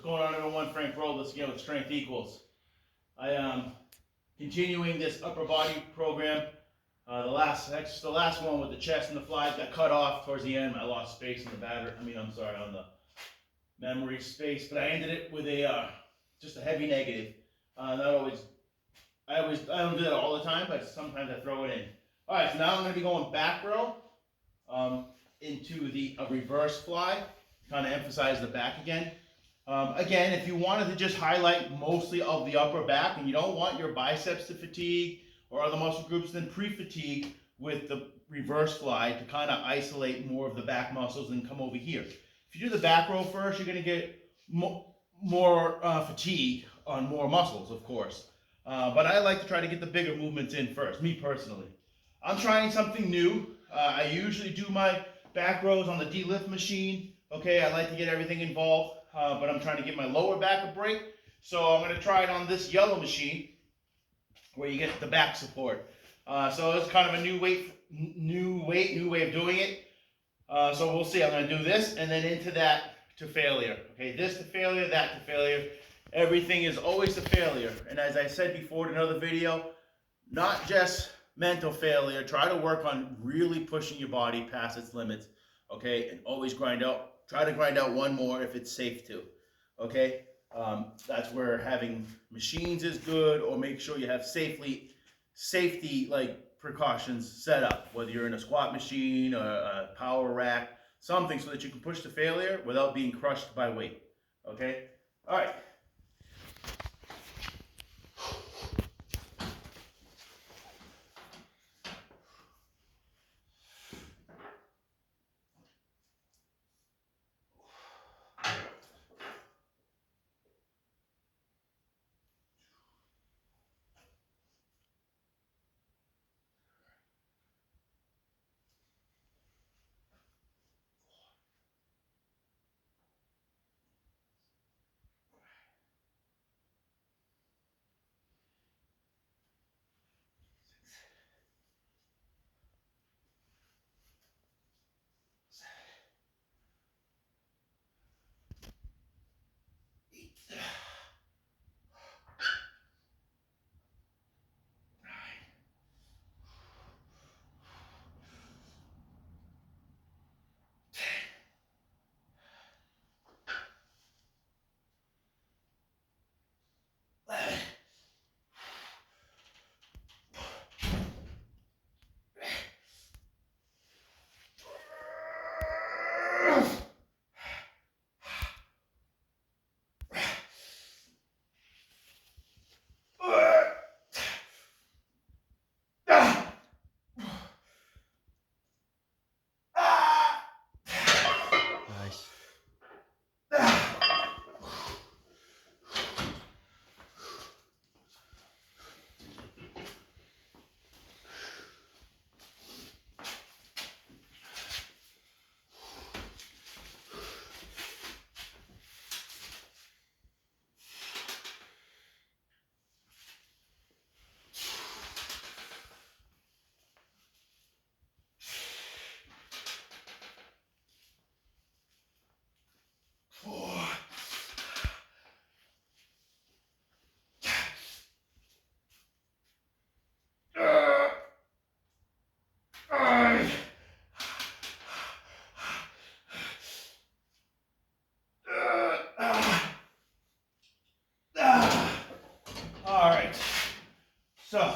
What's going on, everyone? Frank Roll, this again with Strength Equals. I am continuing this upper body program. The last one with the chest and the flies got cut off towards the end. I lost space on the on the memory space, but I ended it with a just a heavy negative. Not always, I don't do that all the time, but sometimes I throw it in. All right, so now I'm going to be going back row into a reverse fly, kind of emphasize the back again. Again, if you wanted to just highlight mostly of the upper back and you don't want your biceps to fatigue or other muscle groups, then pre-fatigue with the reverse fly to kind of isolate more of the back muscles and come over here. If you do the back row first, you're going to get more fatigue on more muscles, of course. But I like to try to get the bigger movements in first, me personally. I'm trying something new. I usually do my back rows on the D-lift machine. Okay, I like to get everything involved. But I'm trying to give my lower back a break. So I'm going to try it on this yellow machine where you get the back support. So it's kind of a new way of doing it. So we'll see. I'm going to do this and then into that to failure. Okay, this to failure, that to failure. Everything is always to failure. And as I said before in another video, not just mental failure. Try to work on really pushing your body past its limits. Okay, and always grind out. Try to grind out one more if it's safe to, okay? That's where having machines is good, or make sure you have safety like precautions set up, whether you're in a squat machine or a power rack, something so that you can push to failure without being crushed by weight, okay? All right. Nice. All right, so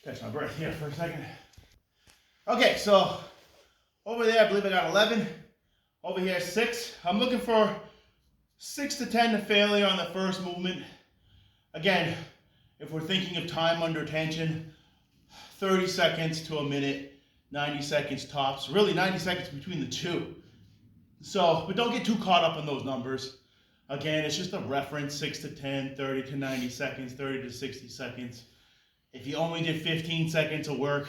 catch my breath here for a second. Okay, so over there I believe I got 11. Over here 6. I'm looking for 6 to 10 to failure on the first movement. Again, if we're thinking of time under tension, 30 seconds to a minute, 90 seconds tops. Really 90 seconds between the two. So, but don't get too caught up in those numbers. Again, it's just a reference, 6 to 10, 30 to 90 seconds, 30 to 60 seconds. If you only did 15 seconds of work,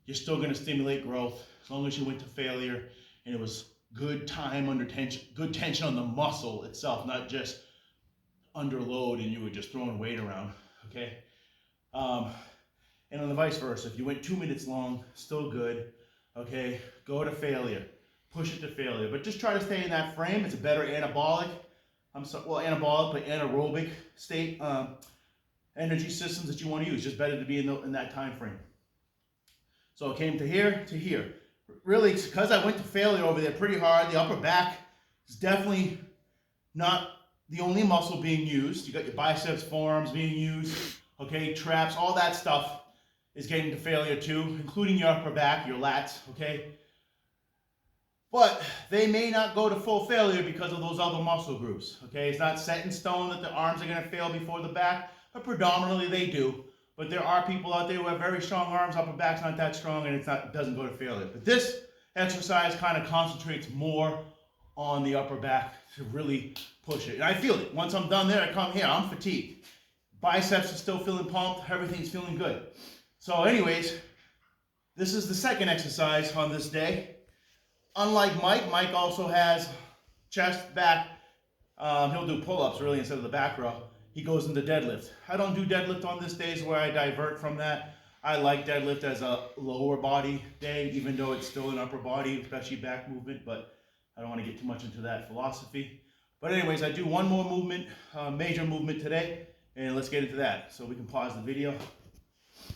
you're still going to stimulate growth as long as you went to failure and it was good time under tension, good tension on the muscle itself, not just under load and you were just throwing weight around, okay? And on the vice versa, if you went 2 minutes long, still good, okay? Go to failure. push it to failure. But just try to stay in that frame. It's a better anabolic, anabolic, but anaerobic state, energy systems that you want to use. Just better to be in that time frame. So it came to here to here. Really, because I went to failure over there pretty hard, the upper back is definitely not the only muscle being used. You got your biceps, forearms being used, okay, traps, all that stuff is getting to failure too, including your upper back, your lats, okay? But they may not go to full failure because of those other muscle groups, okay? It's not set in stone that the arms are going to fail before the back, but predominantly they do. But there are people out there who have very strong arms, upper back's not that strong, and it doesn't go to failure. But this exercise kind of concentrates more on the upper back to really push it. And I feel it. Once I'm done there, I come here, I'm fatigued. Biceps are still feeling pumped, everything's feeling good. So anyways, this is the second exercise on this day. Unlike Mike also has chest, back. He'll do pull-ups really instead of the back row. He goes into deadlift. I don't do deadlift on this days where I divert from that. I like deadlift as a lower body day, even though it's still an upper body, especially back movement, but I don't want to get too much into that philosophy. But anyways, I do one more movement, major movement today, and let's get into that. So we can pause the video.